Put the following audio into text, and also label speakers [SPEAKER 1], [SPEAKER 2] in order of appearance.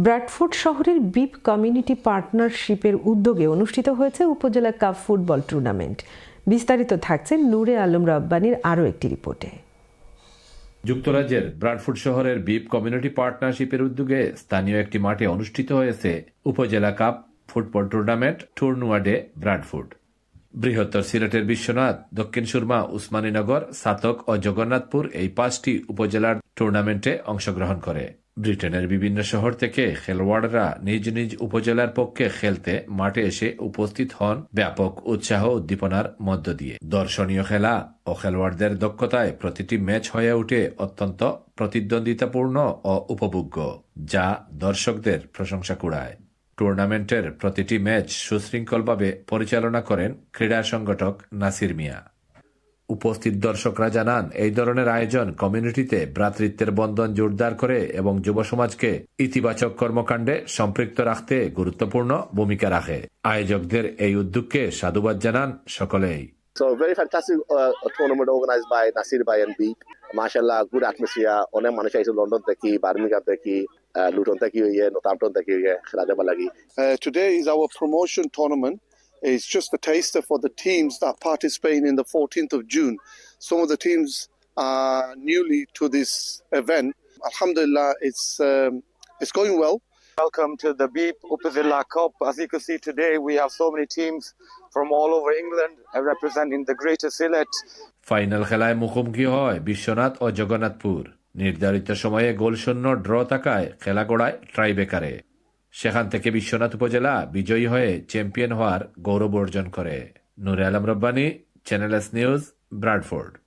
[SPEAKER 1] Bradford শহরের beep community পার্টনারশিপের উদ্যোগে অনুষ্ঠিত হয়েছে উপজেলা কাপ ফুটবল টুর্নামেন্ট। বিস্তারিত থাকছে নূরে আলম রব্বানীর আরও একটি রিপোর্টে।
[SPEAKER 2] যুক্তরাজ্যের ব্র্যাডফোর্ড শহরের বিপ কমিউনিটি পার্টনারশিপের উদ্যোগে স্থানীয় একটি মাঠে অনুষ্ঠিত হয়েছে উপজেলা কাপ ফুটবল টুর্নামেন্ট টুর্নুয়া ডে ব্র্যাডফোর্ড। বৃহত্তর সিলেটের বিশ্বনাথ, দক্ষিণ সুরমা, উসমানীনগর, সাতক ও জগন্নাথপুর এই 5টি উপজেলার টুর্নামেন্টে অংশগ্রহণ করে। ব্রিটেনের বিভিন্ন শহর থেকে খেলোয়াড়রা নিজ নিজ উপজেলার পক্ষে খেলতে মাঠে এসে উপস্থিত হন ব্যাপক উৎসাহ উদ্দীপনার মধ্য দিয়ে। দর্শনীয় খেলা ও খেলোয়াড়দের দক্ষতায় প্রতিটি ম্যাচ হয়ে ওঠে অত্যন্ত প্রতিদ্বন্দ্বিতাপূর্ণ ও উপভোগ্য, যা দর্শকদের প্রশংসা কুড়ায়। টুর্নামেন্টের প্রতিটি ম্যাচ সুশৃঙ্খলভাবে পরিচালনা করেন ক্রীড়া সংগঠক নাসির মিয়া। উপস্থিত দর্শকরা জানান, এই ধরনের আয়োজন কমিউনিটিতে ভ্রাতৃত্বের বন্ধন জোরদার করে এবং যুব সমাজকে ইতিবাচক কর্মকাণ্ডে সম্পৃক্ত রাখতে গুরুত্বপূর্ণ ভূমিকা রাখে। আয়োজকদের এই উদ্যোগকে সাধুবাদ জানান সকলেই।
[SPEAKER 3] So very fantastic tournament organized by Nasir Bhai and Beep. Mashallah, good atmosphere. অনেক মানুষ আইছে লন্ডন থেকে, বার্মিংহাম থেকে, লুটন থেকে, নর্থাম্পটন থেকে খেলাতে লাগি।
[SPEAKER 4] Today is our promotion tournament. It's just a taster for the teams that participate in the 14th of June. Some of the teams are newly to this event. Alhamdulillah, it's going well.
[SPEAKER 5] Welcome to the Beep Upazilla Cup. As you can see today, we have so many teams from all over England representing the Greater Sylhet.
[SPEAKER 2] Final খেলায় মুখোমুখি হয় বিশ্বনাথ ও জগন্নাথপুর। নির্ধারিত সময়ে গোলশূন্য draw থাকায় খেলা গড়ায় ট্রাইবেকারে। সেখান থেকে বিশ্বনাথ উপজেলা বিজয়ী হয়ে চ্যাম্পিয়ন হওয়ার গৌরব অর্জন করে। Nure Alam Rabbani, Channel S News, Bradford.